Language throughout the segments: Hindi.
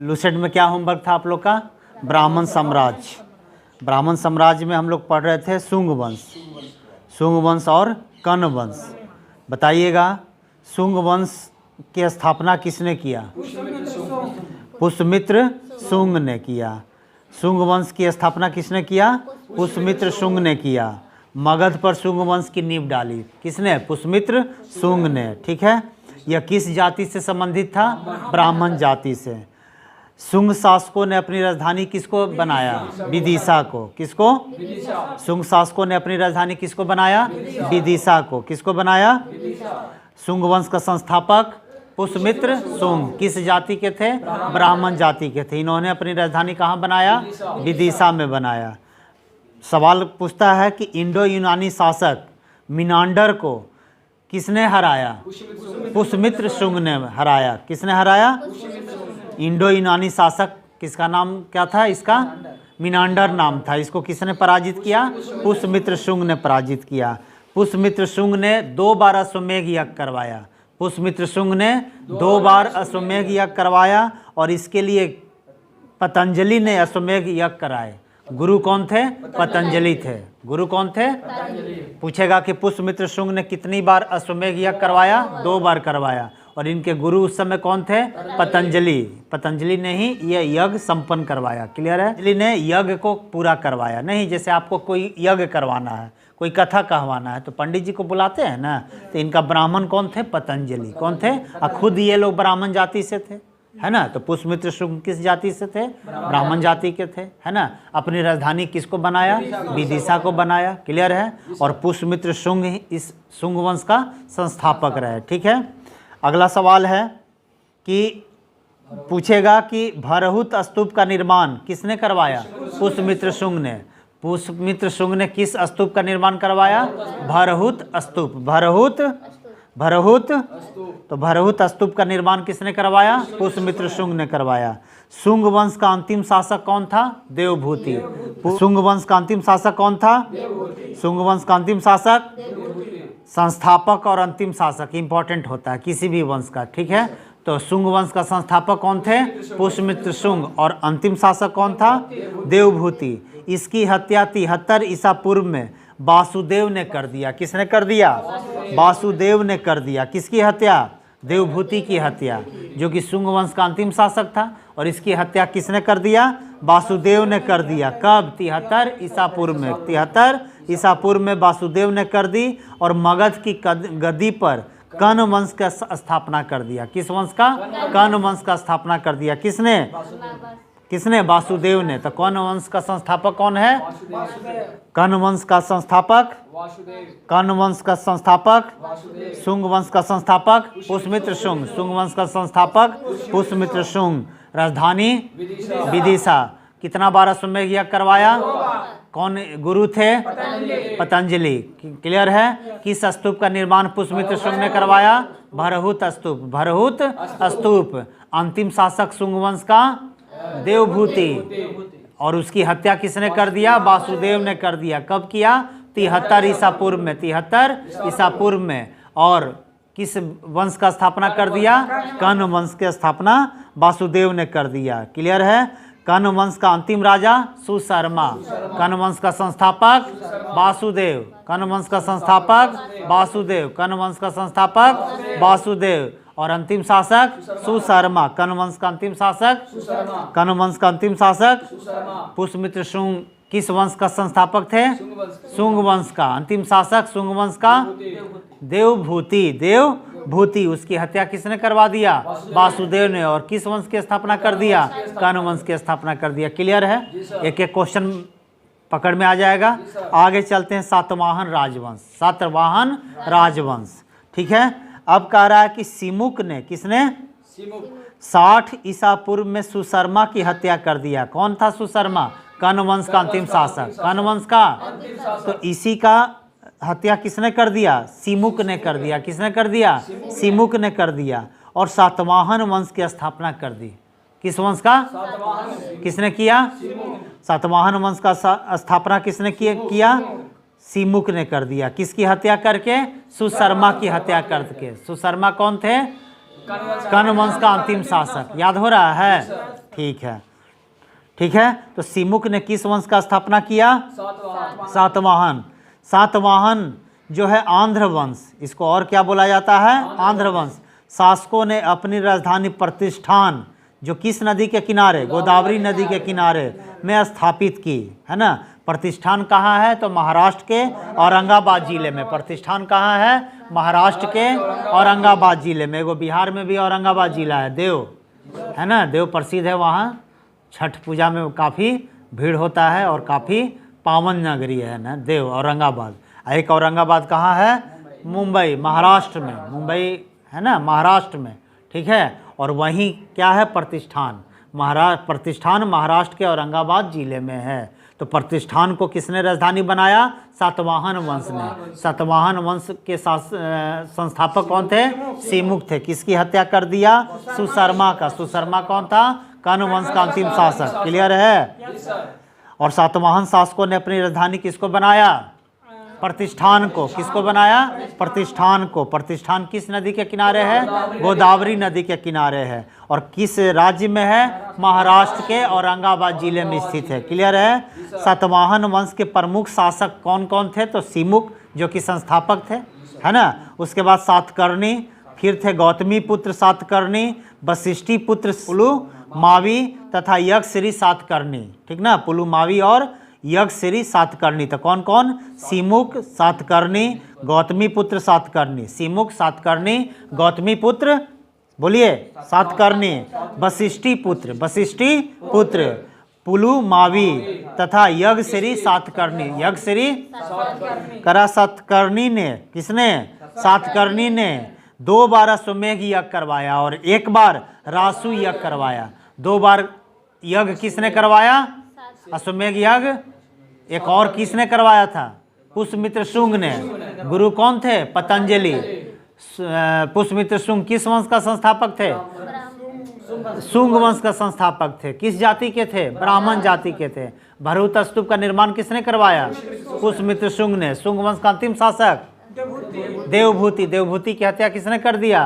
लूसेंट में क्या होमवर्क था आप लोग का? ब्राह्मण साम्राज्य। ब्राह्मण साम्राज्य में हम लोग पढ़ रहे थे शुंग वंश, शुंग वंश और कर्ण वंश। बताइएगा, शुंग वंश की स्थापना किसने किया? पुष्यमित्र शुंग ने किया। शुंग वंश की स्थापना किसने किया? पुष्यमित्र शुंग ने किया। मगध पर शुंग वंश की नींव डाली किसने? पुष्यमित्र शुंग ने। ठीक है, यह किस जाति से संबंधित था? ब्राह्मण जाति से। शुंग शासकों ने अपनी राजधानी किसको बनाया? विदिशा को। किसको? शुंग शासकों ने अपनी राजधानी किसको बनाया? विदिशा को। किसको बनाया? शुंग वंश का संस्थापक पुष्यमित्र शुंग किस जाति के थे? ब्राह्मण जाति के थे। इन्होंने अपनी राजधानी कहाँ बनाया? विदिशा में बनाया। सवाल पूछता है कि इंडो यूनानी शासक मिनांडर को किसने हराया? पुष्यमित्र शुंग ने हराया। किसने हराया? इंडो यूनानी शासक, किसका नाम क्या था इसका? मिनांडर नाम था। इसको किसने पराजित किया? पुष्यमित्र शुंग ने पराजित किया। पुष्यमित्र शुंग ने 2 बार अश्वमेध यज्ञ करवाया। पुष्यमित्र शुंग ने 2 बार अश्वमेध यज्ञ करवाया और इसके लिए पतंजलि ने अश्वमेध यज्ञ कराए। गुरु कौन थे? पतंजलि थे। गुरु कौन थे? पूछेगा कि पुष्यमित्र शुंग ने कितनी बार अश्वमेध यज्ञ करवाया? 2 बार करवाया। और इनके गुरु उस समय कौन थे? पतंजलि। पतंजलि ने ही यह यज्ञ संपन्न करवाया। क्लियर है? पतंजलि ने यज्ञ को पूरा करवाया। नहीं जैसे आपको कोई यज्ञ करवाना है, कोई कथा कहवाना है तो पंडित जी को बुलाते हैं ना, तो इनका ब्राह्मण कौन थे? पतंजलि। कौन थे? और खुद ये लोग ब्राह्मण जाति से थे, है ना। तो पुष्यमित्र शुंग किस जाति से थे? ब्राह्मण जाति के थे, है ना। अपनी राजधानी किसको बनाया? विदिशा को बनाया। क्लियर है? और पुष्यमित्र शुंग ही इस शुंग वंश का संस्थापक रहे। ठीक है, अगला सवाल है कि पूछेगा कि भरहुत स्तूप का निर्माण किसने करवाया? पुष्यमित्र शुंग ने। पुष्यमित्र शुंग ने किस स्तूप का निर्माण करवाया? भरहुत स्तूप। भरहुत तो भरहुत स्तूप का निर्माण किसने करवाया? पुष्यमित्र शुंग ने करवाया। शुंग वंश का अंतिम शासक कौन था? देवभूति। शुंग वंश का अंतिम शासक कौन था? शुंग वंश का अंतिम शासक, संस्थापक और अंतिम शासक इंपॉर्टेंट होता है किसी भी वंश का। ठीक है, तो शुंग वंश का संस्थापक कौन थे? पुष्यमित्र शुंग। और अंतिम शासक कौन था? देवभूति। इसकी हत्या 73 ईसा पूर्व में वासुदेव ने कर दिया। किसने कर दिया? वासुदेव ने कर दिया। किसकी हत्या? देवभूति की हत्या, जो कि शुंग वंश का अंतिम शासक था। और इसकी हत्या किसने कर दिया? वासुदेव ने कर दिया। कब? 73 ईसा पूर्व में। 73 ईसा पूर्व में वासुदेव ने कर दी। और मगध की गद्दी पर कर्ण वंश का स्थापना कर दिया। किस वंश का? कर्ण वंश का स्थापना कर दिया। किसने? किसने? वासुदेव ने। तो कर्ण वंश का संस्थापक कौन है? कर्ण वंश का संस्थापक, कर्ण वंश का संस्थापक, शुंग वंश का संस्थापक पुष्यमित्र शुंग। शुंग वंश का संस्थापक पुष्यमित्र शुंग। राजधानी विदिशा। कितना बार अश्वमेध यज्ञ करवाया? कौन गुरु थे? पतंजलि। क्लियर है? किस स्तूप का निर्माण पुष्यमित्र शुंग ने करवाया? भरहुत स्तूप। भरहुत स्तूप। अंतिम शासक शुंग वंश का देवभूति। और उसकी हत्या किसने कर दिया? वासुदेव ने कर दिया। कब किया? 73 ईसा पूर्व में। 73 ईसा पूर्व में। और किस वंश का स्थापना कर दिया? कर्ण वंश की स्थापना वासुदेव ने कर दिया। क्लियर है? कर्ण वंश का अंतिम राजा सुशर्मा। कर्ण वंश का संस्थापक वासुदेव। कर्ण वंश का संस्थापक वासुदेव। कर्ण वंश का संस्थापक वासुदेव। और अंतिम शासक सुशर्मा। कर्ण वंश का अंतिम शासक, कर्ण वंश का अंतिम शासक पुष्यमित्र शुंग। किस वंश का संस्थापक थे? शुंग वंश का। अंतिम शासक शुंग वंश का देवभूति। देवभूति। उसकी हत्या किसने करवा दिया? वासुदेव ने। और किस वंश की स्थापना कर दिया? कर्ण वंश की स्थापना कर दिया। क्लियर है? एक एक क्वेश्चन पकड़ में आ जाएगा। आगे चलते हैं सातवाहन राजवंश। सातवाहन राजवंश। ठीक है, अब कह रहा है कि सिमुक ने, किसने? 60 ईसा पूर्व में सुशर्मा की हत्या कर दिया। कौन था सुशर्मा? कर्ण वंश का अंतिम शासक। कर्ण वंश का। तो इसी का हत्या किसने कर दिया? सिमुक ने कर दिया। किसने कर दिया? सिमुक ने कर दिया। और सातवाहन वंश की स्थापना कर दी। किस वंश का? किसने किया? सातवाहन वंश का स्थापना किसने किया? सिमुक ने कर दिया। किसकी हत्या करके? सुशर्मा की हत्या करके। सुशर्मा कौन थे? कण्व वंश का अंतिम शासक। याद हो रहा है? ठीक है, ठीक है। तो सीमुख ने किस वंश का स्थापना किया? सातवाहन। सातवाहन जो है आंध्र वंश, इसको और क्या बोला जाता है? आंध्र वंश। शासकों ने अपनी राजधानी प्रतिष्ठान जो किस नदी के किनारे? गोदावरी नदी के किनारे में स्थापित की, है ना। प्रतिष्ठान कहाँ है? तो महाराष्ट्र के औरंगाबाद जिले में। प्रतिष्ठान कहाँ है? महाराष्ट्र के औरंगाबाद जिले में। एगो बिहार में भी औरंगाबाद जिला है, देव, है ना। देव प्रसिद्ध है, वहाँ छठ पूजा में काफ़ी भीड़ होता है और काफ़ी पावन नगरी है ना देव, औरंगाबाद। एक औरंगाबाद कहाँ है? मुंबई, महाराष्ट्र में। मुंबई है ना, महाराष्ट्र में, ठीक है। और वहीं क्या है? प्रतिष्ठान। प्रतिष्ठान महाराष्ट्र के औरंगाबाद जिले में है। तो प्रतिष्ठान को किसने राजधानी बनाया? सातवाहन वंश ने। सातवाहन वंश के संस्थापक कौन थे? सीमुख थे। किसकी हत्या कर दिया? सुशर्मा का। सुशर्मा कौन था? कण्व वंश का अंतिम शासक। क्लियर है? और सातवाहन शासकों ने अपनी राजधानी किसको बनाया? प्रतिष्ठान को। किसको बनाया? प्रतिष्ठान को। प्रतिष्ठान किस नदी के किनारे है? गोदावरी नदी के किनारे है। और किस राज्य में है? महाराष्ट्र के औरंगाबाद जिले में स्थित है। क्लियर है? सातवाहन वंश के प्रमुख शासक कौन कौन थे? तो सीमुख जो कि संस्थापक थे, है ना। उसके बाद सातकर्णी, फिर थे गौतमी पुत्र सातकर्णी, वशिष्ठी पुत्र पुलुमावी तथा यक्षश्री सातकर्णी। ठीक ना, पुलुमावी और यक्षश्री सातकर्णी। तो कौन कौन? सीमुख, सातकर्णी, गौतमी पुत्र सातकर्णी। सीमुख, सातकर्णी, गौतमी पुत्र, बोलिए, सातकर्णी, वशिष्ठी पुत्र पुलुमावी तथा यक्षश्री सातकर्णी। यक्षश्री करा सातकर्णी ने, किसने? सातकर्णी ने 2 बार अश्वमेघ यज्ञ करवाया और 1 बार रासु यज्ञ करवाया। 2 बार यज्ञ किसने करवाया? अश्वमेघ यज्ञ। एक और किसने करवाया था? पुष्यमित्र शुंग ने। गुरु कौन थे? पतंजलि। पुष्यमित्र शुंग किस वंश का संस्थापक थे? शुंग वंश का संस्थापक थे। किस जाति के थे? ब्राह्मण जाति के थे। भरूत स्तूप का निर्माण किसने करवाया? पुष्यमित्र शुंग ने। शुंग वंश का अंतिम शासक देवभूति। देवभूति की हत्या किसने कर दिया?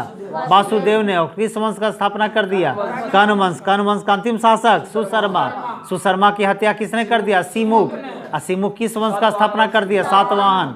वासुदेव ने। और किस वंश का स्थापना कर दिया? कण्व वंश। कण्व वंश का अंतिम शासक सुशर्मा। सुशर्मा की हत्या किसने कर दिया? सीमुख। और सीमुख किस वंश का स्थापना कर दिया? सातवाहन।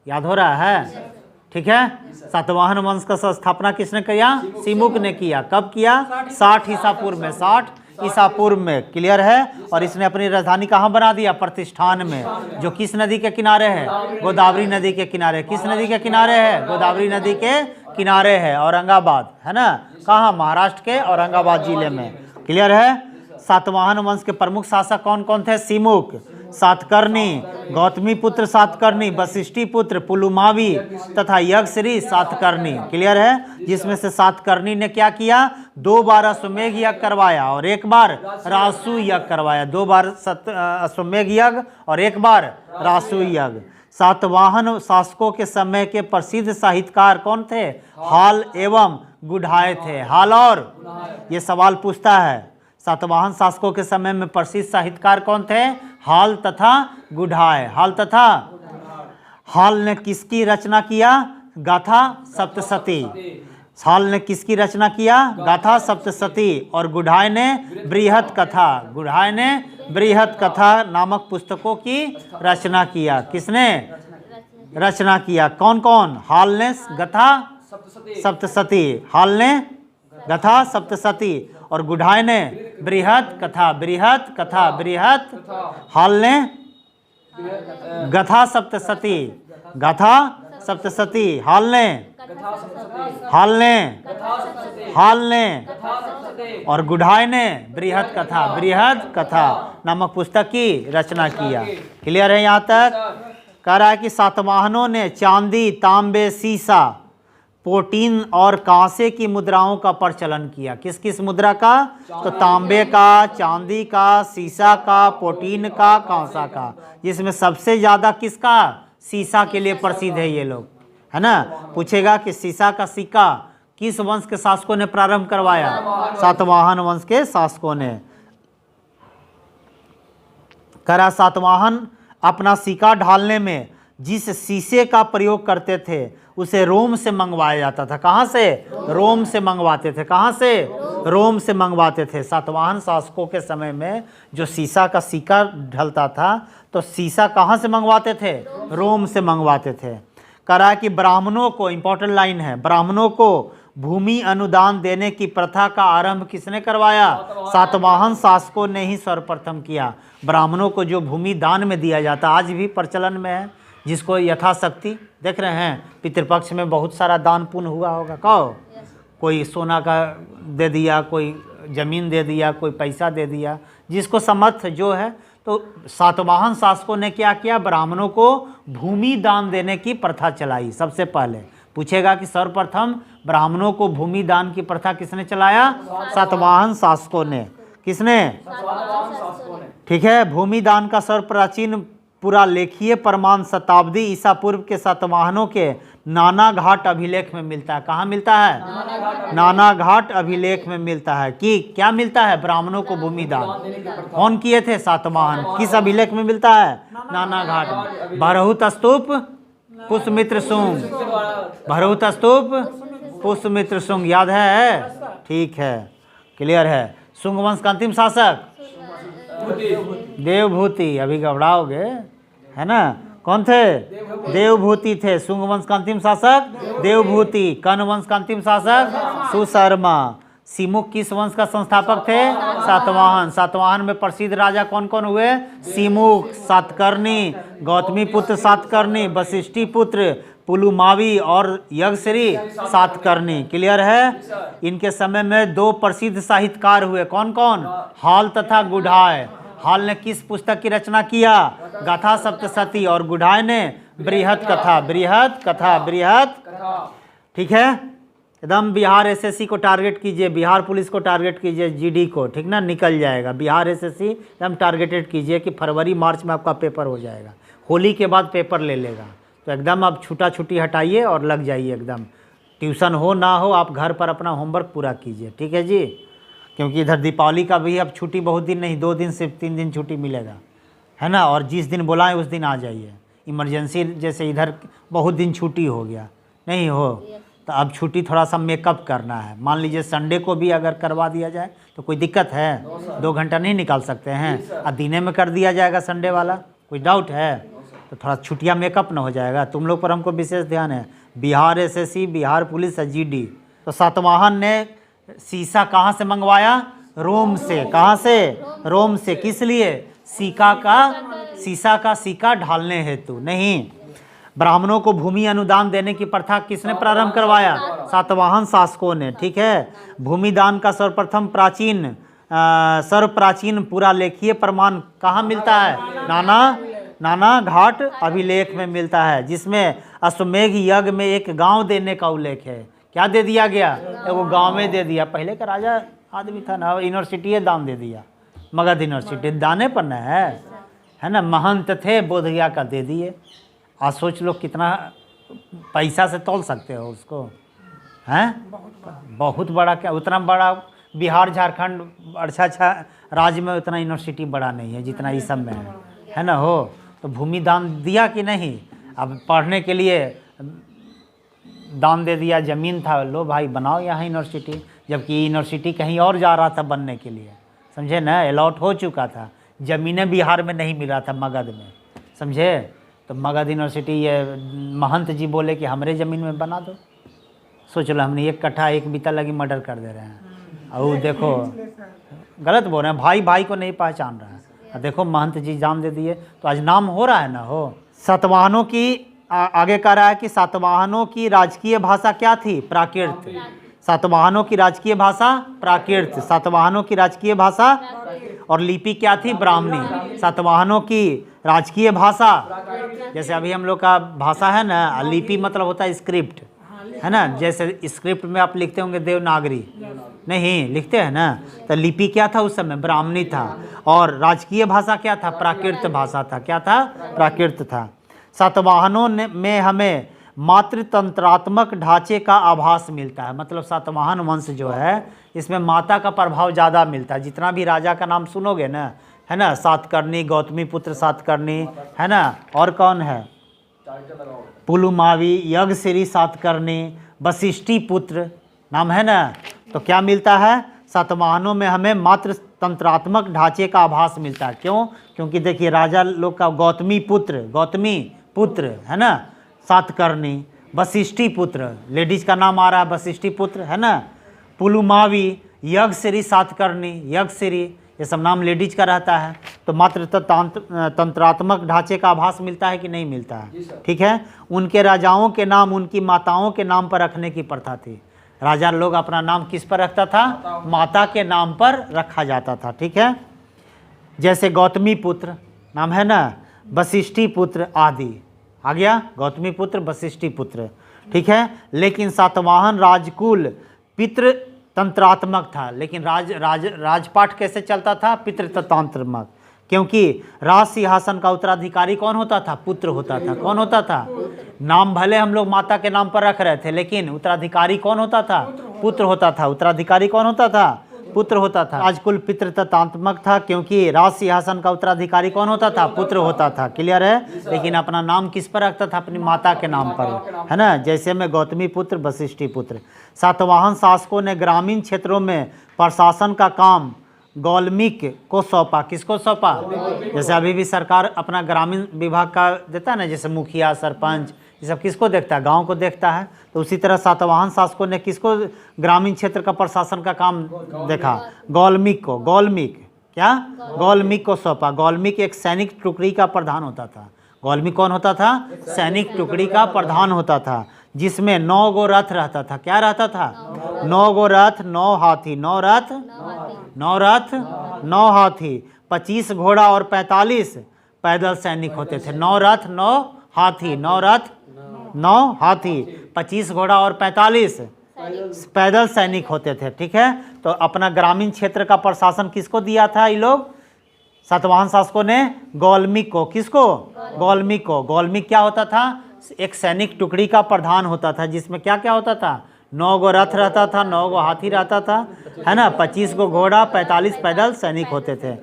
याद हो रहा है? ठीक है। सातवाहन वंश का स्थापना किसने किया? सीमुख ने किया। कब किया? 60 ईसा पूर्व में। 60 ईसा पूर्व में। क्लियर है? और इसने अपनी राजधानी कहाँ बना दिया? प्रतिष्ठान में, जो किस नदी के किनारे है? गोदावरी नदी के किनारे। किस नदी के किनारे है? गोदावरी नदी के किनारे है। औरंगाबाद, है ना। कहाँ? महाराष्ट्र के औरंगाबाद जिले में। क्लियर है? सातवाहन वंश के प्रमुख शासक कौन कौन थे? सीमुख, सातकर्णी, गौतमी पुत्र सातकर्णी, वशिष्ठी पुत्र पुलुमावी तथा यक्षश्री सातकर्णी। क्लियर है? जिसमें से सातकर्णी ने क्या किया? 2 बार अश्वमेघ यज्ञ करवाया और 1 बार रासु यज्ञ करवाया। 2 बार अश्वमेघ यज्ञ और 1 बार रासु यज्ञ। सातवाहन शासकों के समय के प्रसिद्ध साहित्यकार कौन थे? हाल एवं गुढ़ाय थे। हाल और, ये सवाल पूछता है, सातवाहन शासकों के समय में प्रसिद्ध साहित्यकार कौन थे? हाल तथा गुढ़ाय। हाल तथा, हाल ने किसकी रचना किया? गाथा सप्तशती। हाल ने किसकी रचना किया? गाथा सप्तशती। और गुढ़ाय ने बृहत कथा। गुढ़ाय ने बृहत कथा नामक पुस्तकों की रचना किया। किसने रचना किया? कौन कौन? हाल ने गाथा सप्तशती। हाल ने गाथा सप्तशती और गुढ़ाय ने बृहत कथा। बृहत कथा, बृहत। हाल ने गाथा सप्तशती। गाथा सप्तशती। हाल ने, हाल ने, हाल ने और गुढ़ाय ने बृहत कथा, बृहत कथा नामक पुस्तक की रचना किया। क्लियर है? यहाँ तक कह रहा है कि सातवाहनों ने चांदी, तांबे, सीसा, पोटीन और कांसे की मुद्राओं का प्रचलन किया। किस किस मुद्रा का? तो तांबे का, चांदी का, सीसा का, पोटीन का, कांसा का। जिसमें सबसे ज़्यादा किसका? सीसा के लिए प्रसिद्ध है ये लोग, है ना। पूछेगा कि सीसा का सिक्का किस वंश के शासकों ने प्रारंभ करवाया? सातवाहन वंश के शासकों ने। करा सातवाहन अपना सिक्का ढालने में जिस शीशे का प्रयोग करते थे उसे रोम से मंगवाया जाता था। कहाँ से? रोम से मंगवाते थे। कहाँ से? रोम से मंगवाते थे। सातवाहन शासकों के समय में जो शीशा का सिक्का ढलता था तो शीशा कहाँ से मंगवाते थे? रोम से मंगवाते थे। कह रहा है कि ब्राह्मणों को, इंपॉर्टेंट लाइन है, ब्राह्मणों को भूमि अनुदान देने की प्रथा का आरंभ किसने करवाया? सातवाहन शासकों ने ही सर्वप्रथम किया। ब्राह्मणों को जो भूमि दान में दिया जाता, आज भी प्रचलन में है, जिसको यथाशक्ति, देख रहे हैं पितृपक्ष में बहुत सारा दान पुण्य हुआ होगा। कहो, कोई सोना का दे दिया, कोई ज़मीन दे दिया, कोई पैसा दे दिया, जिसको समर्थ जो है। तो सातवाहन शासकों ने क्या किया? ब्राह्मणों को भूमि दान देने की प्रथा चलाई। सबसे पहले पूछेगा कि सर्वप्रथम ब्राह्मणों को भूमि दान की प्रथा किसने चलाया? सातवाहन शासकों ने। किसने? ठीक है। भूमि दान का सर्वप्राचीन पुरालेखीय प्रमाण शताब्दी ईसा पूर्व के सातवाहनों के नाना घाट अभिलेख में मिलता है। कहाँ मिलता है? नाना घाट अभिलेख में मिलता है। कि क्या मिलता है? ब्राह्मणों को भूमि दान कौन किए थे? सातवाहन। किस अभिलेख में मिलता है? नाना घाट में। भरहुत स्तूप पुष्यमित्र शुंग, भरहुत स्तूप पुष्यमित्र शुंग, याद है? ठीक है, क्लियर है। शुंग वंश का अंतिम शासक देवभूति। अभी घबराओगे, है ना? कौन थे? देवभूति थे। शुंग वंश का अंतिम शासक देवभूति। कर्ण वंश का अंतिम शासक सुशर्मा। सिमुक किस वंश का संस्थापक थे? सातवाहन। सातवाहन में प्रसिद्ध राजा कौन कौन हुए? सिमुक, सातकर्णी, गौतमी पुत्र सातकर्णी, वशिष्ठी पुत्र पुलुमावी और यज्ञश्री सातकर्णी। क्लियर है? इनके समय में दो प्रसिद्ध साहित्यकार हुए। कौन कौन? हाल तथा गुढ़ाय। हाल ने किस पुस्तक की रचना किया? गाथा सप्तशती। और गुढ़ाय ने बृहत कथा। बृहत कथा, बृहत। ठीक है। एकदम बिहार एसएससी को टारगेट कीजिए, बिहार पुलिस को टारगेट कीजिए, जीडी को, ठीक ना, निकल जाएगा। बिहार एसएससी एकदम टारगेटेड कीजिए कि फरवरी मार्च में आपका पेपर हो जाएगा। होली के बाद पेपर ले लेगा, तो एकदम आप छूटा छुट्टी हटाइए और लग जाइए एकदम। ट्यूशन हो ना हो, आप घर पर अपना होमवर्क पूरा कीजिए, ठीक है जी। क्योंकि इधर दीपावली का भी अब छुट्टी बहुत दिन नहीं, 2 दिन सिर्फ 3 दिन छुट्टी मिलेगा, है ना। और जिस दिन बुलाएं उस दिन आ जाइए। इमरजेंसी जैसे इधर बहुत दिन छुट्टी हो गया, नहीं हो तो अब छुट्टी थोड़ा सा मेकअप करना है। मान लीजिए संडे को भी अगर करवा दिया जाए तो कोई दिक्कत है? 2 घंटा नहीं निकाल सकते हैं? अब दिने में कर दिया जाएगा संडे वाला, कोई डाउट है? तो थोड़ा छुट्टियाँ मेकअप ना हो जाएगा। तुम लोग पर हमको विशेष ध्यान है। Bihar SSC, Bihar police, GD. तो सातवाहन ने शीशा कहाँ से मंगवाया? रोम से। कहाँ से? रोम से। किस लिए? शीशा का सिक्का ढालने हेतु नहीं। ब्राह्मणों को भूमि अनुदान देने की प्रथा किसने प्रारंभ करवाया? सातवाहन शासकों ने, ठीक है। भूमि दान का सर्वप्राचीन पुरालेखीय प्रमाण कहाँ मिलता है? नाना घाट अभिलेख में मिलता है, जिसमें अश्वमेघ यज्ञ में एक गांव देने का उल्लेख है। क्या दे दिया गया? वो गांव में दे दिया। पहले का राजा आदमी था ना, यूनिवर्सिटी दान दे दिया, मगध यूनिवर्सिटी दाने पर न है ना। महंत थे, बोधगया का दे दिए। आज सोच लो कितना पैसा से तोल सकते हो उसको, हैं? बहुत बड़ा। क्या उतना बड़ा बिहार झारखंड अच्छा राज्य में उतना यूनिवर्सिटी बड़ा नहीं है जितना इस सब में है ना। हो तो भूमि दान दिया कि नहीं? अब पढ़ने के लिए दान दे दिया, ज़मीन था, लो भाई बनाओ यहाँ यूनिवर्सिटी, जबकि यूनिवर्सिटी कहीं और जा रहा था बनने के लिए, समझे ना। अलॉट हो चुका था, ज़मीनें बिहार में नहीं मिल रहा था, मगध में, समझे। तो मगध यूनिवर्सिटी ये महंत जी बोले कि हमारे ज़मीन में बना दो। सोच लो, हमने 1 कट्ठा 1 बीता लगी मर्डर कर दे रहे हैं। और देखो गलत बोल रहे हैं, भाई भाई को नहीं पहचान रहा है। देखो महंत जी जान दे दिए, तो आज नाम हो रहा है ना। हो सातवाहनों की आगे कह रहा है कि सातवाहनों की राजकीय भाषा क्या थी? प्राकृत। सातवाहनों की राजकीय भाषा प्राकृत। सातवाहनों की राजकीय भाषा और लिपि क्या थी? ब्राह्मणी। सातवाहनों की राजकीय भाषा, जैसे अभी हम लोग का भाषा है ना, लिपि मतलब होता है स्क्रिप्ट, है ना। जैसे स्क्रिप्ट में आप लिखते होंगे देवनागरी, नहीं लिखते हैं ना। तो लिपि क्या था उस समय? ब्राह्मणी था। और राजकीय भाषा क्या था? प्राकृत भाषा था। क्या था? प्राकृत था। सातवाहनों में हमें मातृतंत्रात्मक ढांचे का आभास मिलता है। मतलब सातवाहन वंश जो है इसमें माता का प्रभाव ज़्यादा मिलता है। जितना भी राजा का नाम सुनोगे ना, है ना, सातकर्णी, गौतमी पुत्र सातकर्णी, है ना, और कौन है? पुलुमावी, यज्ञश्री सातकर्णी, वशिष्ठी पुत्र नाम है ना। तो क्या मिलता है, सातवाहनों में हमें मात्र तंत्रात्मक ढांचे का आभास मिलता है। क्यों? क्योंकि देखिए राजा लोग का गौतमी पुत्र है ना, सातकर्णी, वशिष्ठी पुत्र, लेडीज का नाम आ रहा है वशिष्ठी पुत्र है ना, पुलुमावी, यज्ञश्री सातकर्णी, यज्ञश्री, ये सब नाम लेडीज का रहता है। तो मात्र तंत्रात्मक ढांचे का आभास मिलता है कि नहीं मिलता है? ठीक है। उनके राजाओं के नाम उनकी माताओं के नाम पर रखने की प्रथा थी। राजा लोग अपना नाम किस पर रखता था? माता के नाम पर रखा जाता था। ठीक है। जैसे गौतमी पुत्र नाम है ना, वशिष्ठी पुत्र आदि आ गया, गौतमी पुत्र, वशिष्ठी पुत्र। ठीक है। लेकिन सातवाहन राजकुल पितृ तंत्रात्मक था। लेकिन राजपाट कैसे चलता था? पितृतंत्रात्मक। क्योंकि राज सिंहासन का उत्तराधिकारी कौन होता था? पुत्र होता था। कौन होता था? नाम भले हम लोग माता के नाम पर रख रहे थे, लेकिन उत्तराधिकारी कौन होता था? पुत्र होता था। उत्तराधिकारी कौन होता था? पुत्र होता था। राजकुल पितृतंत्रात्मक था क्योंकि राज सिंहासन का उत्तराधिकारी कौन होता था? पुत्र होता था। क्लियर है। लेकिन अपना नाम किस पर रखता था? अपनी माता के नाम पर, है ना। जैसे में गौतमी पुत्र, वशिष्ठी पुत्र। सातवाहन शासकों ने ग्रामीण क्षेत्रों में प्रशासन का काम गौलमिक को सौंपा। किसको सौंपा? जैसे अभी भी सरकार अपना ग्रामीण विभाग का देता है ना, जैसे मुखिया, सरपंच, ये सब किसको देखता है? गांव को देखता है। तो उसी तरह सातवाहन शासकों ने किसको ग्रामीण क्षेत्र का प्रशासन का काम देखा? गौलमिक को। गौलमिक क्या? गौलमिक को सौंपा। गौलमिक एक सैनिक टुकड़ी का प्रधान होता था। गौलमिक कौन होता था? सैनिक टुकड़ी का प्रधान होता था, जिसमें 9 गो रथ रहता था। क्या रहता था? 9 गो रथ, 9 हाथी, 9 रथ, 9 हाथी, 25 घोड़ा और 45 पैदल सैनिक होते थे। 9 रथ, 9 हाथी, 9 रथ, 9 हाथी, 25 घोड़ा और 45 पैदल सैनिक होते थे। ठीक है। तो अपना ग्रामीण क्षेत्र का प्रशासन किसको दिया था? ये लोग सातवाहन शासकों ने गौलमिक को। किसको? गौलमिक को। गौलमिक क्या होता था? एक सैनिक टुकड़ी का प्रधान होता था, जिसमें क्या क्या होता था? 9 गो रथ रहता था, 9 गो हाथी रहता था, है ना, 25 गो घोड़ा, 45 पैदल सैनिक होते थे।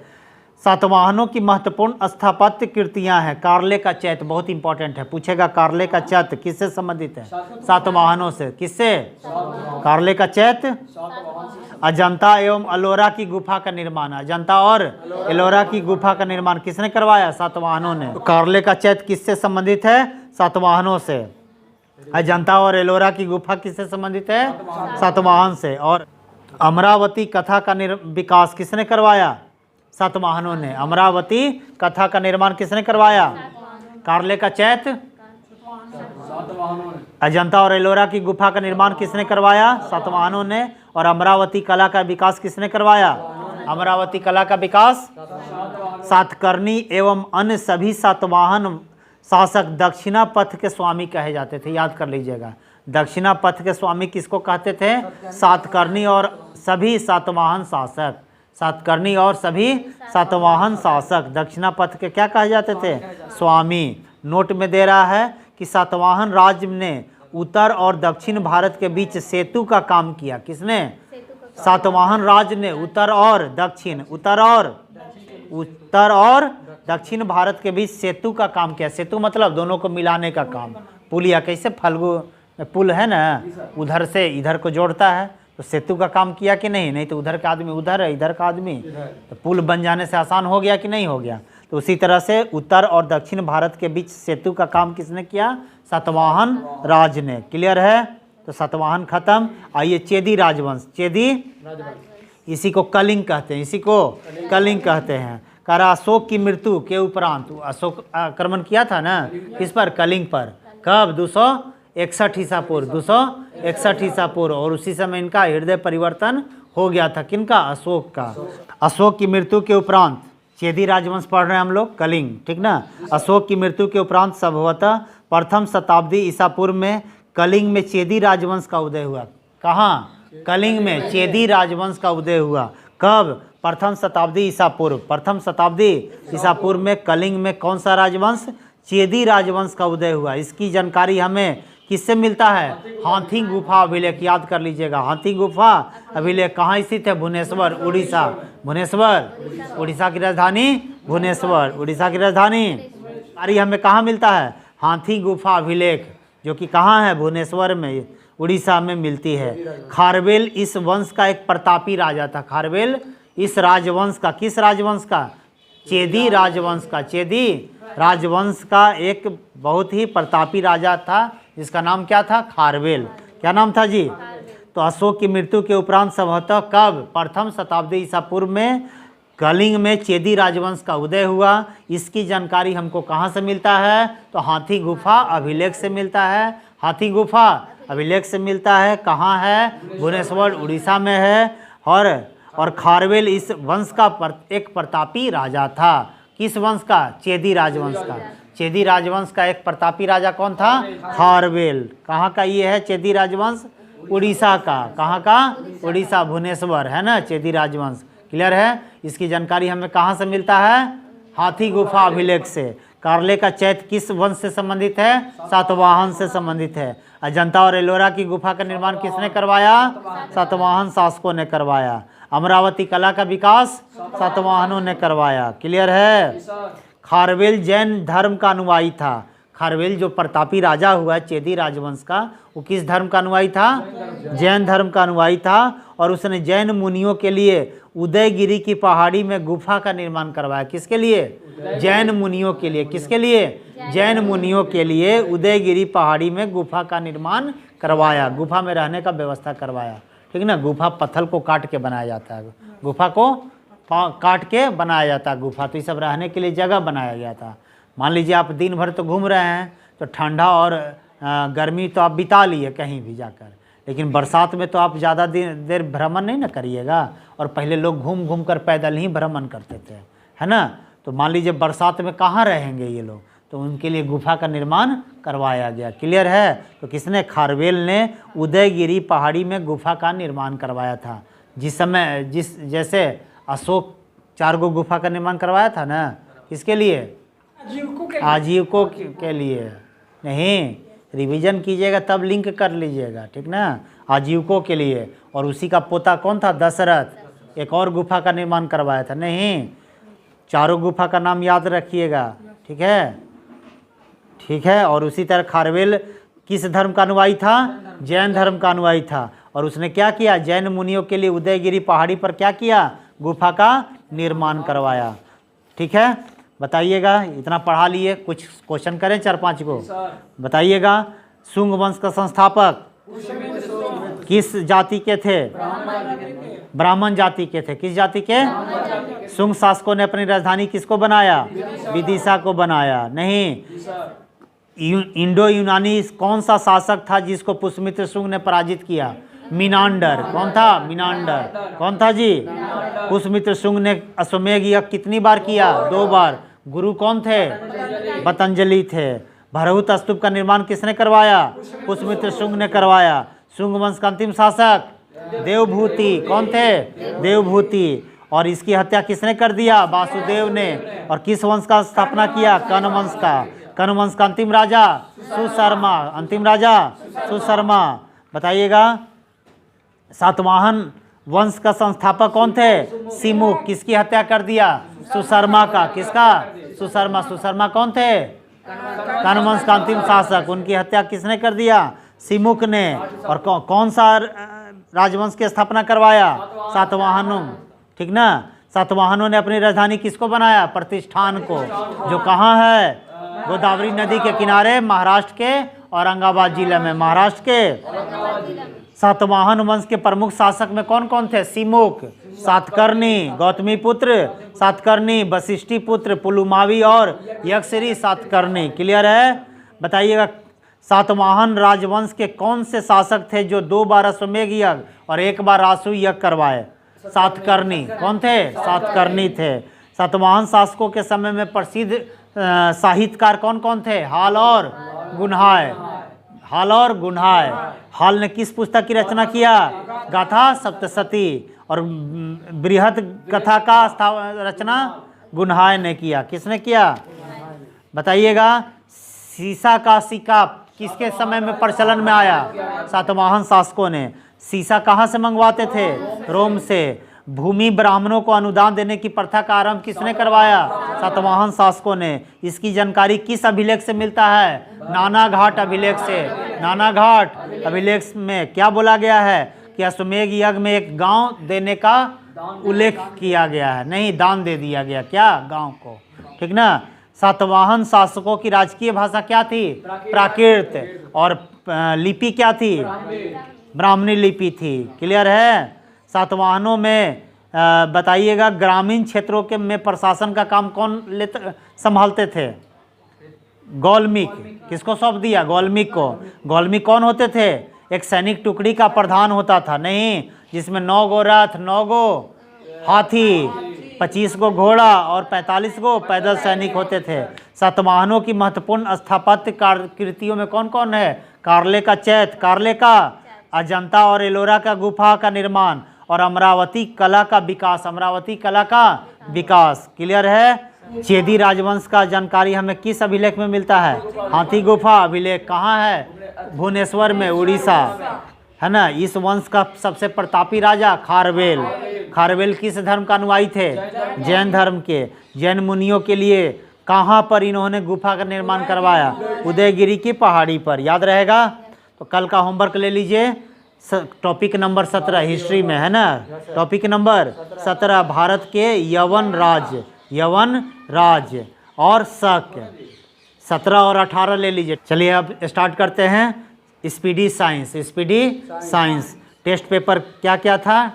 सातवाहनों की महत्वपूर्ण स्थापत्य कृतियां हैं। कार्ले का चैत्य बहुत इंपॉर्टेंट है, पूछेगा। कार्ले का चैत्य किससे संबंधित है? सातवाहनों से। किससे? कार्ले का चैत्य अजंता एवं एलोरा की गुफा का निर्माण। अजंता और एलोरा की गुफा का निर्माण किसने करवाया? सातवाहनों ने। कार्ले का चैत्य किससे संबंधित है? सातवाहनों से। अजंता और एलोरा की गुफा किससे संबंधित है? सातवाहन से। और अमरावती कथा का विकास किसने करवाया? सातवाहनों ने। अमरावती कथा का निर्माण किसने करवाया? कार्ले का चैत्य, अजंता और एलोरा की गुफा का निर्माण किसने करवाया? सातवाहनों ने। और अमरावती कला का विकास किसने करवाया? अमरावती कला का विकास सातकर्णी एवं अन्य सभी सातवाहन शासक दक्षिणा पथ के स्वामी कहे जाते थे। याद कर लीजिएगा, दक्षिणा पथ के स्वामी किसको कहते थे? सातकर्णी और सभी सातवाहन शासक। सातकर्णी और सभी सातवाहन शासक दक्षिणा पथ के क्या कहे जाते थे? स्वामी। नोट में दे रहा है कि सातवाहन राज्य ने उत्तर और दक्षिण भारत के बीच सेतु का काम किया। किसने? सातवाहन राज्य ने उत्तर और दक्षिण भारत के बीच सेतु का काम किया। सेतु मतलब दोनों को मिलाने का काम। पुलिया कैसे फल्गु पुल है ना, उधर से इधर को जोड़ता है, तो सेतु का काम किया कि नहीं? नहीं तो उधर का आदमी उधर है, इधर का आदमी, तो पुल बन जाने से आसान हो गया कि नहीं हो गया? तो उसी तरह से उत्तर और दक्षिण भारत के बीच सेतु का काम किसने किया? सातवाहन राज ने। क्लियर है। तो सातवाहन खत्म। आइए चेदी राजवंश। चेदी, इसी को कलिंग कहते हैं, इसी को कलिंग कहते हैं। करा अशोक की मृत्यु के उपरांत, अशोक आक्रमण किया था ना किस पर? कलिंग पर। कब? 261 ईसा पूर्व, 261 ईसा पूर्व। और उसी समय इनका हृदय परिवर्तन हो गया था। किनका? अशोक का। अशोक की मृत्यु के उपरांत चेदी राजवंश पढ़ रहे हैं हम लोग, कलिंग, ठीक ना। अशोक की मृत्यु के उपरांत संभवतः प्रथम शताब्दी ईसा पूर्व में कलिंग में चेदी राजवंश का उदय हुआ। कहाँ? कलिंग में चेदी राजवंश का उदय हुआ। कब? प्रथम शताब्दी ईसा पूर्व। प्रथम शताब्दी ईसा पूर्व में कलिंग में कौन सा राजवंश? चेदी राजवंश का उदय हुआ। इसकी जानकारी हमें किससे मिलता है? हाथी गुफा अभिलेख। याद कर लीजिएगा, हाथी गुफा अभिलेख कहाँ स्थित है? भुवनेश्वर, उड़ीसा। भुवनेश्वर, उड़ीसा की राजधानी भुवनेश्वर, उड़ीसा की राजधानी। अरे हमें कहाँ मिलता है? हाथी गुफा अभिलेख जो कि कहाँ है, भुवनेश्वर में, उड़ीसा में मिलती है। खारवेल इस वंश का एक प्रतापी राजा था। खारवेल इस राजवंश का, किस राजवंश का, चेदी राजवंश का, चेदी राजवंश का एक बहुत ही प्रतापी राजा था, जिसका नाम क्या था, खारवेल। क्या नाम था जी? तो अशोक की मृत्यु के उपरांत संभवतः कब, प्रथम शताब्दी ईसा पूर्व में कलिंग में चेदी राजवंश का उदय हुआ। इसकी जानकारी हमको कहाँ से मिलता है, तो हाथी गुफा अभिलेख से मिलता है। हाथी गुफा अभिलेख से मिलता है। कहाँ है, भुवनेश्वर उड़ीसा में है। और खारवेल इस वंश का एक प्रतापी राजा था। किस वंश का, चेदी राजवंश का। चेदी राजवंश का एक प्रतापी राजा कौन था, खारवेल। कहाँ का ये है चेदी राजवंश, उड़ीसा का। कहाँ का, उड़ीसा, भुवनेश्वर है ना चेदी राजवंश। क्लियर है? इसकी जानकारी हमें कहाँ से मिलता है, हाथी गुफा अभिलेख से। कार्ले का चैत्य किस वंश से संबंधित है, सातवाहन से संबंधित है। अजंता और एलोरा की गुफा का निर्माण किसने करवाया, सातवाहन शासकों ने करवाया। अमरावती कला का विकास सातवाहनों ने करवाया। क्लियर है? खारवेल जैन धर्म का अनुयायी था। खारवेल जो प्रतापी राजा हुआ चेदी राजवंश का, वो किस धर्म का अनुयायी था, जैन धर्म का अनुयायी था। और उसने जैन मुनियों के लिए उदयगिरी की पहाड़ी में गुफा का निर्माण करवाया। किसके लिए, जैन मुनियों के लिए। किसके लिए, जैन मुनियों के लिए उदयगिरी पहाड़ी में गुफा का निर्माण करवाया। गुफा में रहने का व्यवस्था करवाया। ठीक ना, गुफा पत्थर को काट के बनाया जाता है, गुफा को काट के बनाया जाता है गुफा। तो ये सब रहने के लिए जगह बनाया गया था। मान लीजिए आप दिन भर तो घूम रहे हैं, तो ठंडा और गर्मी तो आप बिता लिए कहीं भी जाकर, लेकिन बरसात में तो आप ज़्यादा देर भ्रमण नहीं ना करिएगा। और पहले लोग घूम घूम कर पैदल ही भ्रमण करते थे, है ना। तो मान लीजिए बरसात में कहाँ रहेंगे ये लोग, तो उनके लिए गुफा का निर्माण करवाया गया। क्लियर है? तो किसने, खारवेल ने उदयगिरी पहाड़ी में गुफा का निर्माण करवाया था। जिस समय जैसे अशोक 4 गो गुफा का निर्माण करवाया था ना, किसके लिए, आजीविकों के लिए। नहीं, रिवीजन कीजिएगा तब लिंक कर लीजिएगा, ठीक ना। आजीविकों के लिए। और उसी का पोता कौन था, दशरथ, एक और गुफा का निर्माण करवाया था। नहीं, 4 गुफा का नाम याद रखिएगा, ठीक है, ठीक है। और उसी तरह खारवेल किस धर्म का अनुयायी था, जैन धर्म का अनुयायी था। और उसने क्या किया, जैन मुनियों के लिए उदयगिरी पहाड़ी पर क्या किया, गुफा का निर्माण करवाया। ठीक है, बताइएगा। इतना पढ़ा लिए, कुछ क्वेश्चन करें 4-5 को, बताइएगा। शुंग वंश का संस्थापक किस जाति के थे, ब्राह्मण जाति के थे। किस जाति के, शुंग शासकों ने अपनी राजधानी किसको बनाया, विदिशा को बनाया। नहीं, इंडो यूनानी कौन सा शासक था जिसको पुष्यमित्र शुंग ने पराजित किया, मीनांडर। कौन था, मीनांडर। कौन था जी, पुष्यमित्र शुंग ने अश्वमेध यज्ञ कितनी बार किया, 2 बार। गुरु कौन थे, पतंजलि थे। भरहुत स्तूप का निर्माण किसने करवाया, पुष्यमित्र शुंग ने करवाया। शुंग वंश का अंतिम शासक देवभूति। कौन थे, देवभूति। और इसकी हत्या किसने कर दिया, वासुदेव ने। और किस वंश का स्थापना किया, कर्ण वंश का। कर्ण वंश का अंतिम राजा सुशर्मा। अंतिम राजा सुशर्मा। बताइएगा। सातवाहन वंश का संस्थापक कौन थे, सिमुख। किसकी हत्या कर दिया, सुशर्मा का। किसका, सुशर्मा। सुशर्मा कौन थे, कर्ण वंश का अंतिम शासक। उनकी हत्या किसने कर दिया, सिमुख ने। और कौन सा राजवंश की स्थापना करवाया, सातवाहनों। ठीक ना। सातवाहनों ने अपनी राजधानी किसको बनाया, प्रतिष्ठान को, जो कहाँ है, गोदावरी नदी के किनारे, महाराष्ट्र के औरंगाबाद जिले में, महाराष्ट्र के। सातवाहन वंश के प्रमुख शासक में कौन कौन थे, सिमुख, सातकर्णी, गौतमी पुत्र सातकर्णी, वशिष्ठी पुत्र पुलुमावी और यक्षरी सातकर्णी। क्लियर है? बताइएगा। सातवाहन राजवंश के कौन से शासक थे जो 2 बार अश्वमेध यज्ञ और 1 बार रासु यज्ञ करवाए, सातकर्णी। कौन थे, सातकर्णी थे। सातवाहन शासकों के समय में प्रसिद्ध साहित्यकार कौन कौन थे, हाल और गुन्हाय। हाल और गुन्हाय। हाल ने किस पुस्तक की रचना किया, गाथा सप्तशती। और बृहद कथा का रचना गुन्हाय ने किया। किसने किया, बताइएगा। सीसा का सिक्का किसके समय में प्रचलन में आया, सातवाहन शासकों ने। सीसा कहाँ से मंगवाते थे, रोम से। भूमि ब्राह्मणों को अनुदान देने की प्रथा का आरंभ किसने करवाया? सातवाहन शासकों ने। इसकी जानकारी किस अभिलेख से मिलता है? नानाघाट अभिलेख से। नानाघाट अभिलेख में क्या बोला गया है कि अश्वमेध यज्ञ में एक गांव देने का उल्लेख किया गया है, नहीं दान दे दिया गया, क्या? गांव को, ठीक ना। सातवाहन शासकों की राजकीय भाषा क्या थी? प्राकृत। और लिपि क्या थी? ब्राह्मणी लिपि थी। क्लियर है? सातवाहनों में बताइएगा ग्रामीण क्षेत्रों के में प्रशासन का काम कौन संभालते थे? गौलमिक। किसको सौंप दिया? गौलमिक को। गौलमिक कौन होते थे? एक सैनिक टुकड़ी का प्रधान होता था, नहीं, जिसमें 9 गो रथ, 9 गो हाथी, 25 गो घोड़ा और 45 गो पैदल सैनिक होते थे। सातवाहनों की महत्वपूर्ण स्थापत्य कृतियों में कौन कौन है? कार्ले का चैत्य, कार्ले का, अजंता और एलोरा का गुफा का निर्माण और अमरावती कला का विकास। अमरावती कला का विकास। क्लियर है? चेदी राजवंश का जानकारी हमें किस अभिलेख में मिलता है? हाथी गुफा अभिलेख। कहाँ है? भुवनेश्वर में, उड़ीसा, है ना। इस वंश का सबसे प्रतापी राजा खारवेल। खारवेल किस धर्म का अनुयायी थे? जैन धर्म के। जैन मुनियों के लिए कहाँ पर इन्होंने गुफा का निर्माण करवाया? उदयगिरी की पहाड़ी पर। याद रहेगा? तो कल का होमवर्क ले लीजिए। टॉपिक नंबर 17 हिस्ट्री में, है ना। टॉपिक नंबर 17 भारत के यवन राज्य, यवन राज्य और शक। 17 और 18 ले लीजिए। चलिए अब स्टार्ट करते हैं। Speedy science, speedy science test paper क्या क्या था?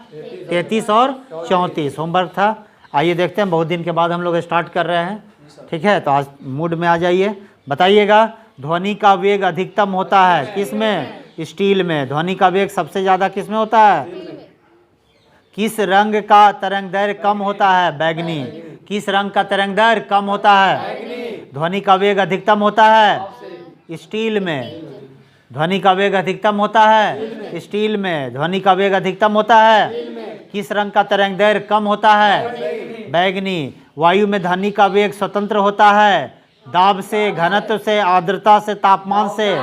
33 और 34 होमवर्क था। आइए देखते हैं, बहुत दिन के बाद हम लोग स्टार्ट कर रहे हैं, ठीक है। तो आज मूड में आ जाइए। बताइएगा ध्वनि का वेग अधिकतम होता है किस में? स्टील में। ध्वनि का वेग सबसे ज़्यादा किस में होता है? किस रंग का तरंगदैर्घ्य कम होता है? बैगनी। किस रंग का तरंगदैर्घ्य कम होता है? ध्वनि का वेग अधिकतम होता है स्टील में। ध्वनि का वेग अधिकतम होता है स्टील में। ध्वनि का वेग अधिकतम होता है। किस रंग का तरंगदैर्घ्य कम होता है? बैगनी। वायु में ध्वनि का वेग स्वतंत्र होता है दाब से, घनत्व से, आर्द्रता से, तापमान से।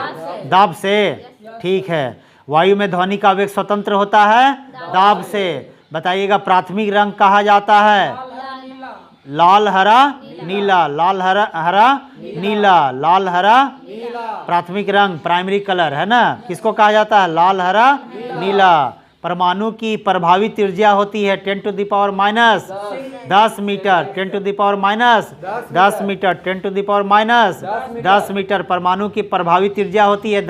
दाब से, ठीक है। वायु में ध्वनि का वेग स्वतंत्र होता है दाब से। बताइएगा प्राथमिक रंग कहा जाता है? लाल, हरा, नीला। लाल, हरा, नीला। लाल, हरा, प्राथमिक रंग, प्राइमरी कलर, है ना। किसको कहा जाता है? लाल, हरा, नीला। परमाणु की प्रभावी त्रिज्या होती है 10⁻⁻10 मीटर। 10⁻⁻10 मीटर। 10⁻⁻10 मीटर परमाणु की प्रभावी त्रिज्या होती है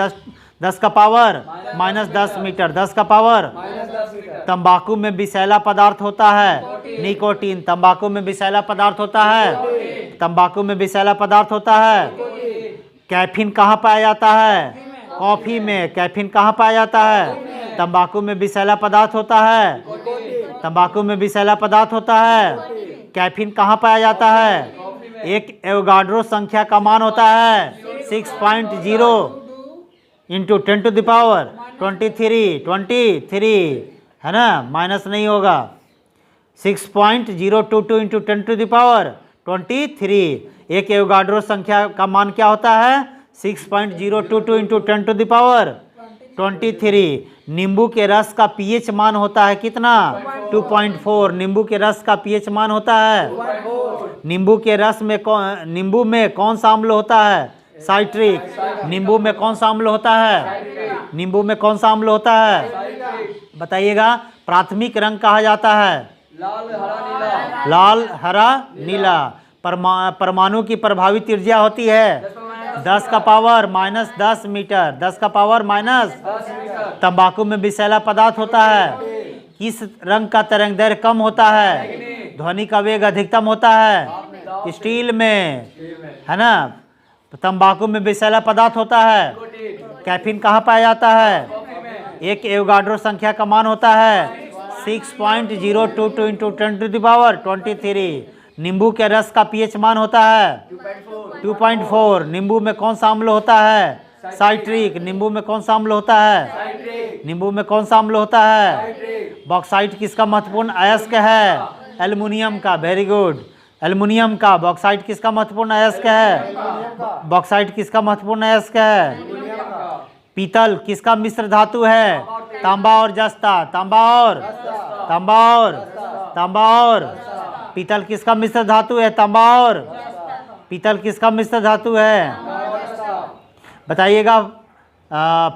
10 का पावर -10 मीटर। 10 का पावर। तंबाकू में विषैला पदार्थ होता है निकोटीन। तंबाकू में विषैला पदार्थ होता है। तंबाकू में विषैला पदार्थ होता है। कैफीन कहाँ पाया जाता है? कॉफी में। कैफीन कहाँ पाया जाता है? तंबाकू में विषैला पदार्थ होता है। तंबाकू में विषैला पदार्थ होता है। कैफीन कहाँ पाया जाता है? एक एवोगाड्रो संख्या का मान होता है 6.0 इंटू 10⁻23, है ना। माइनस नहीं होगा। 6.022 इंटू 10⁻23। एक एवोगाड्रो संख्या का मान क्या होता है? 6.022 इंटू 10⁻23। नींबू के रस का पीएच मान होता है कितना? 2.4। नींबू के रस का पीएच मान होता है। नींबू के रस में नींबू में कौन सा अम्ल होता है? साइट्रिक। नींबू में कौन सा अम्ल होता है? नींबू में कौन सा अम्ल होता है? बताइएगा प्राथमिक रंग कहा जाता है? लाल, हरा, नीला। परमाणु की प्रभावी त्रिज्या होती है 10 का पावर -10 मीटर। 10 का पावर माइनस। तंबाकू में विषैला पदार्थ होता है। किस रंग का तरंगदैर्घ्य कम होता है? ध्वनि का वेग अधिकतम होता है स्टील में, है ना। तंबाकू में विषैला पदार्थ होता है। कैफीन कहाँ पाया जाता है? एक एवोगाड्रो संख्या का मान होता है 6.022 इंटू 10⁻23। नींबू के रस का पीएच मान होता है 2.4। नींबू में कौन सा अम्ल होता है? साइट्रिक। नींबू में कौन सा अम्ल होता है? नींबू में कौन सा अम्ल होता है? बॉक्साइट किसका महत्वपूर्ण अयस्क है? एल्युमिनियम का। Very good. एल्युमिनियम का। बॉक्साइट किसका महत्वपूर्ण अयस्क है? बॉक्साइट किसका महत्वपूर्ण अयस्क है? पीतल किसका मिश्र धातु है? तांबा और जस्ता। तांबा और तांबा और पीतल किसका मिश्र धातु है? तांबा और पीतल किसका मिश्र धातु है? बताइएगा।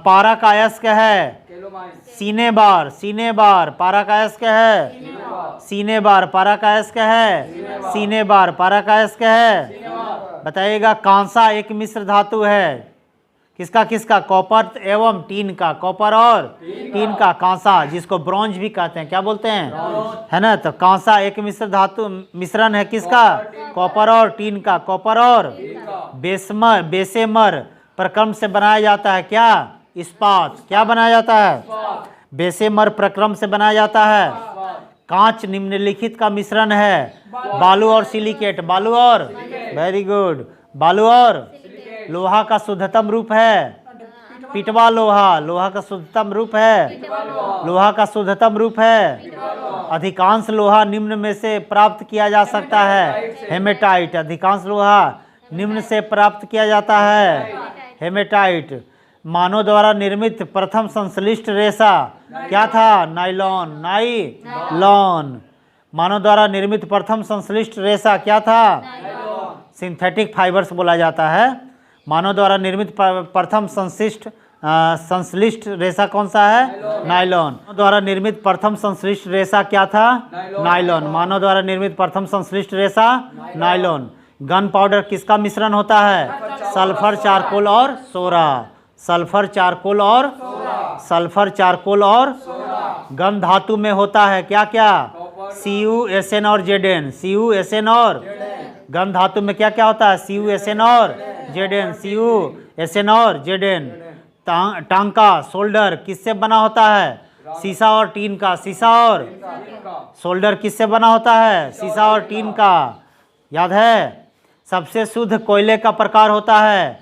पारा का अयस्क है सीने बार, सीने बार। पारा का अयस्क है सीने बार, पारा का अयस्क है सीने बार, पारा का अयस्क है। बताइएगा। कांसा एक मिश्र धातु है किसका किसका? कॉपर एवं टीन का, कॉपर और टीन का कांसा, जिसको ब्रॉन्ज भी कहते हैं। क्या बोलते हैं? है ना। तो कांसा एक मिश्र धातु मिश्रण है किसका? कॉपर और टीन का, कॉपर और बेसेमर प्रक्रम से बनाया जाता है क्या? इस्पात। क्या बनाया जाता है? बेसेमर प्रक्रम से बनाया जाता है। कांच निम्नलिखित का मिश्रण है। बालू और सिलिकेट, बालू और, वेरी गुड, बालू और लोहा का शुद्धतम रूप है पिटवा लोहा, लोहा का शुद्धतम रूप है, लोहा का शुद्धतम रूप है। अधिकांश लोहा निम्न में से प्राप्त किया जा सकता है। हेमेटाइट, अधिकांश लोहा निम्न से प्राप्त किया जाता है। हेमेटाइट। मानव द्वारा निर्मित प्रथम संश्लिष्ट रेशा क्या था? Nylon, nylon. मानव द्वारा निर्मित प्रथम संश्लिष्ट रेशा क्या था? सिंथेटिक फाइबर्स बोला जाता है। मानव द्वारा निर्मित प्रथम संश्लिष्ट रेशा कौन सा है? नाइलॉन। मानव द्वारा निर्मित प्रथम संश्लिष्ट रेशा क्या था? नाइलॉन। मानव द्वारा निर्मित प्रथम संश्लिष्ट रेशा नाइलॉन। गन पाउडर किसका मिश्रण होता है? सल्फर, चारकोल और सोरा। सल्फर, चारकोल और सल्फर, चारकोल और गन धातु में होता है क्या क्या? CuSN और Zn, CuSN और गन धातु में क्या क्या होता है? CuSN और Zn, CuSN और Zn। टांका, शोल्डर किससे बना होता है? शीशा और टीन का। शीशा और शोल्डर किससे बना होता है? शीशा और टीन का। याद है। सबसे शुद्ध कोयले का प्रकार होता है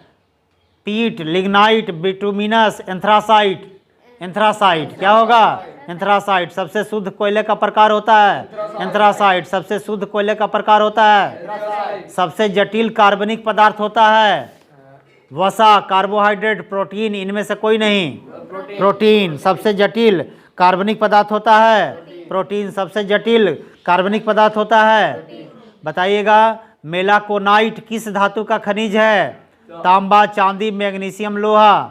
पीट, लिग्नाइट, बिटुमिनस, एंथ्रासाइट। एंथ्रासाइट क्या होगा? एंथ्रासाइट। सबसे शुद्ध कोयले का प्रकार होता है एंथ्रासाइट। सबसे शुद्ध कोयले का प्रकार होता है। सबसे जटिल कार्बनिक पदार्थ होता है वसा, कार्बोहाइड्रेट, प्रोटीन। इनमें से कोई नहीं। प्रोटीन। सबसे जटिल कार्बनिक पदार्थ होता है प्रोटीन। सबसे जटिल कार्बनिक पदार्थ होता है। बताइएगा। मेलाकोनाइट किस धातु का खनिज है? तांबा, चांदी, मैग्नीशियम, लोहा।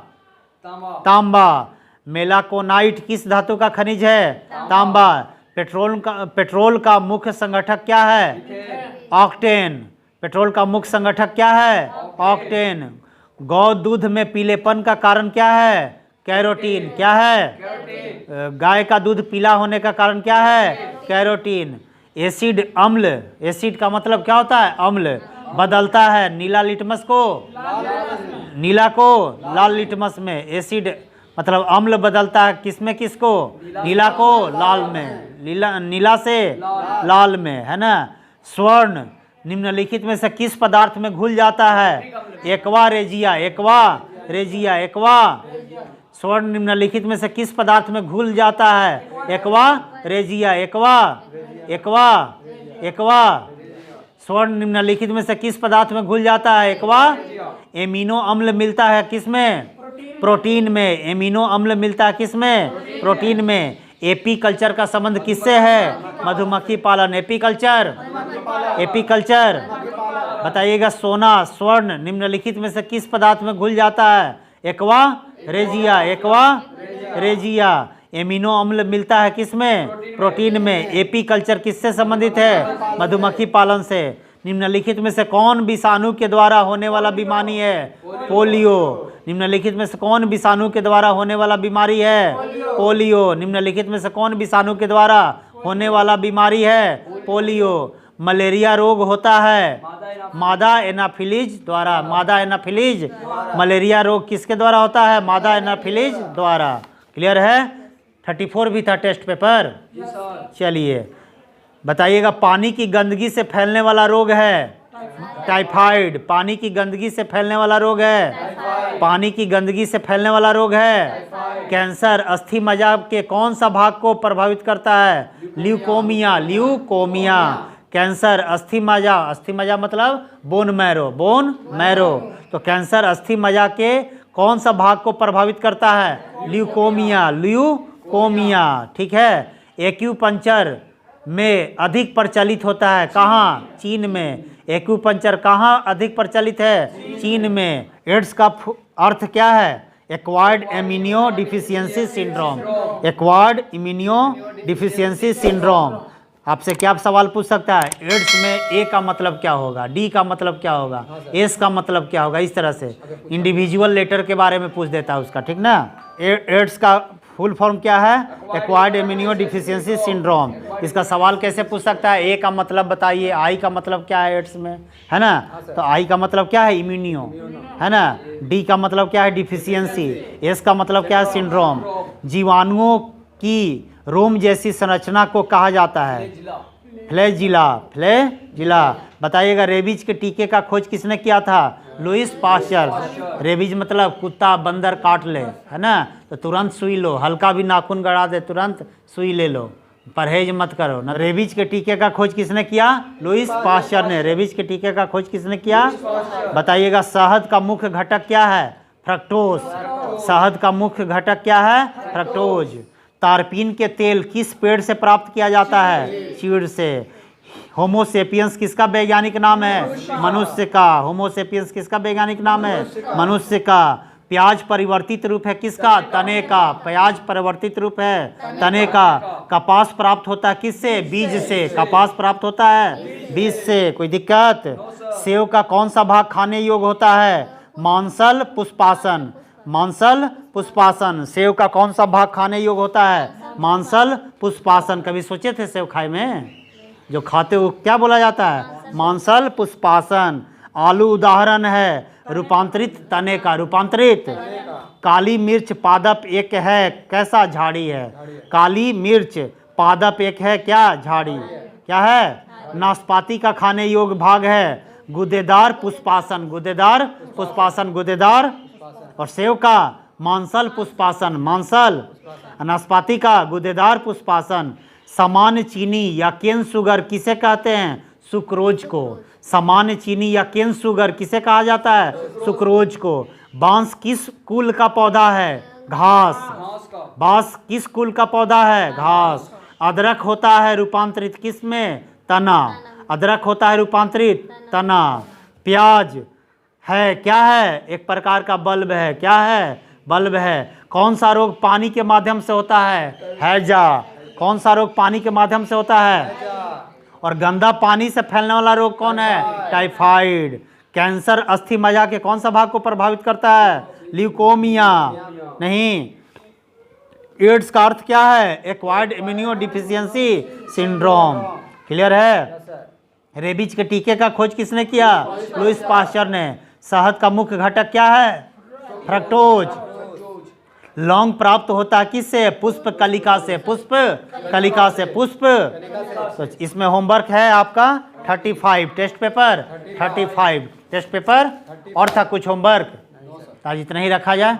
तांबा। मेलाकोनाइट किस धातु का खनिज है? तांबा। पेट्रोल का मुख्य संगठक क्या है? ऑक्टेन। पेट्रोल का मुख्य संगठक क्या है? ऑक्टेन। गौ दूध में पीलेपन का कारण क्या है? कैरोटीन। क्या है? गाय का दूध पीला होने का कारण क्या है? कैरोटीन। एसिड, अम्ल। एसिड का मतलब क्या होता है? अम्ल। बदलता है नीला लिटमस को, नीला को लाल लिटमस में। एसिड मतलब अम्ल बदलता है किसमें किसको? नीला को लाल में, नीला से लाल में, है ना। स्वर्ण निम्नलिखित में से किस पदार्थ में घुल जाता है? Aqua regia, aqua regia, aqua. स्वर्ण निम्नलिखित में से किस पदार्थ में घुल जाता है? Aqua regia, aqua, aqua, aqua. स्वर्ण निम्नलिखित में से किस पदार्थ में घुल जाता है? एक्वा। एमिनो अम्ल मिलता है किसमें? प्रोटीन में। एमिनो अम्ल मिलता है किसमें? प्रोटीन में। एपीकल्चर का संबंध किससे है? मधुमक्खी पालन। Apiculture, apiculture. बताइएगा। सोना, स्वर्ण निम्नलिखित में से किस पदार्थ में घुल जाता है? Aqua regia, aqua regia. Amino अम्ल मिलता है किसमें? प्रोटीन में। एपीकल्चर किससे संबंधित है? मधुमक्खी पालन से। निम्नलिखित में से कौन विषाणु के द्वारा होने वाला बीमारी है? पोलियो। निम्नलिखित में से कौन विषाणु के द्वारा होने वाला बीमारी है? पोलियो। निम्नलिखित में से कौन विषाणु के द्वारा होने वाला बीमारी है? पोलियो। मलेरिया रोग होता है मादा एनाफिलीज द्वारा। मादा एनाफिलीज। मलेरिया रोग किसके द्वारा होता है? मादा एनाफिलीज द्वारा। क्लियर है? 34 भी था टेस्ट पेपर। चलिए बताइएगा। पानी की गंदगी से फैलने वाला रोग है टाइफाइड। पानी की गंदगी से फैलने वाला रोग है, पानी की गंदगी से फैलने वाला रोग है। कैंसर अस्थि मज्जा के कौन सा भाग को प्रभावित करता है? Leukaemia, leukaemia. कैंसर अस्थि मज्जा मतलब बोन मैरो, बोन मैरो। तो कैंसर अस्थि मज्जा के कौन सा भाग को प्रभावित करता है? Leukaemia, leukaemia. ठीक है। एक्यूपंक्चर में अधिक प्रचलित होता है। कहाँ? चीन में। एक्यूपंक्चर कहाँ अधिक प्रचलित है? चीन में। एड्स का अर्थ क्या है? Acquired immuno deficiency syndrome. Acquired immuno deficiency syndrome. आपसे क्या सवाल पूछ सकता है? एड्स में ए का मतलब क्या होगा, डी का मतलब क्या होगा, एस का मतलब क्या होगा, इस तरह से इंडिविजुअल लेटर के बारे में पूछ देता है उसका, ठीक ना। एड्स का फुल फॉर्म क्या है? Acquired immuno deficiency syndrome. इसका सवाल कैसे पूछ सकता है? ए का मतलब बताइए, आई का मतलब क्या है एड्स में, है ना। तो आई का मतलब क्या है? इम्यूनियो, है ना। डी का मतलब क्या है? डिफिशियंसी। एस का मतलब क्या है? सिंड्रोम। जीवाणुओं की रोम जैसी संरचना को कहा जाता है? फ्लैजिला। फ्लैजिला। बताइएगा, रेबीज के टीके का खोज किसने किया था? Lewis Pasteur. रेबीज मतलब कुत्ता बंदर काट ले, है ना, तो तुरंत सुई लो, हल्का भी नाखून गड़ा दे तुरंत सुई ले लो, परहेज मत करो ना। रेबीज के टीके का खोज किसने किया? लुईस पाश्चर ने। रेबीज के टीके का खोज किसने किया? बताइएगा, शहद का मुख्य घटक क्या है? फ्रक्टोज। शहद का मुख्य घटक क्या है? फ्रक्टोज। तारपीन के तेल किस पेड़ से प्राप्त किया जाता है? चीड़ से। होमोसेपियंस किसका वैज्ञानिक नाम है? मनुष्य का। होमोसेपियंस किसका वैज्ञानिक नाम है? मनुष्य का। प्याज परिवर्तित रूप है किसका? तने का। प्याज परिवर्तित रूप है तने का। कपास प्राप्त होता है किससे? बीज से। कपास प्राप्त होता है बीज से। कोई दिक्कत? सेव का कौन सा भाग खाने योग्य होता है? मांसल पुष्पासन। मांसल पुष्पासन। सेव का कौन सा भाग खाने योग्य होता है? मांसल पुष्पासन। कभी सोचे थे सेव खाए में? जो खाते हो क्या बोला जाता है? मांसल पुष्पासन। आलू उदाहरण है रूपांतरित तने का। रूपांतरित। काली मिर्च पादप एक है, कैसा? झाड़ी है। काली मिर्च पादप एक है, क्या? झाड़ी। क्या है? नाशपाती का खाने योग्य भाग है गुदेदार पुष्पासन। गुदेदार पुष्पासन। गुदेदार। और सेव का मांसल पुष्पासन। मांसल। नाशपाती का गुदेदार पुष्पासन। सामान्य चीनी या केन शुगर किसे कहते हैं? सुक्रोज को। सामान्य चीनी या केन शुगर किसे कहा जाता है? सुक्रोज को। बांस किस कुल का पौधा है? घास। बांस किस कुल का पौधा है? घास। अदरक होता है रूपांतरित किस में? तना। अदरक होता है रूपांतरित तना। प्याज है क्या है? एक प्रकार का बल्ब है। क्या है? बल्ब है। कौन सा रोग पानी के माध्यम से होता है? हैजा। कौन सा रोग पानी के माध्यम से होता है? और गंदा पानी से फैलने वाला रोग कौन है? टाइफाइड। कैंसर अस्थि मज्जा के कौन सा भाग को प्रभावित करता है? ल्यूकोमिया। नहीं। एड्स का अर्थ क्या है? Acquired immuno deficiency syndrome. Clear है? रेबीज के टीके का खोज किसने किया? लुईस पाश्चर ने। शहद का मुख्य घटक क्या है? फ्रक्टोज। लौंग प्राप्त होता है किससे? पुष्प कलिका से। पुष्प कलिका से। पुष्प। तो इसमें होमवर्क है आपका 35 टेस्ट पेपर 35 टेस्ट पेपर। और था कुछ होमवर्क? आज इतना ही रखा जाए।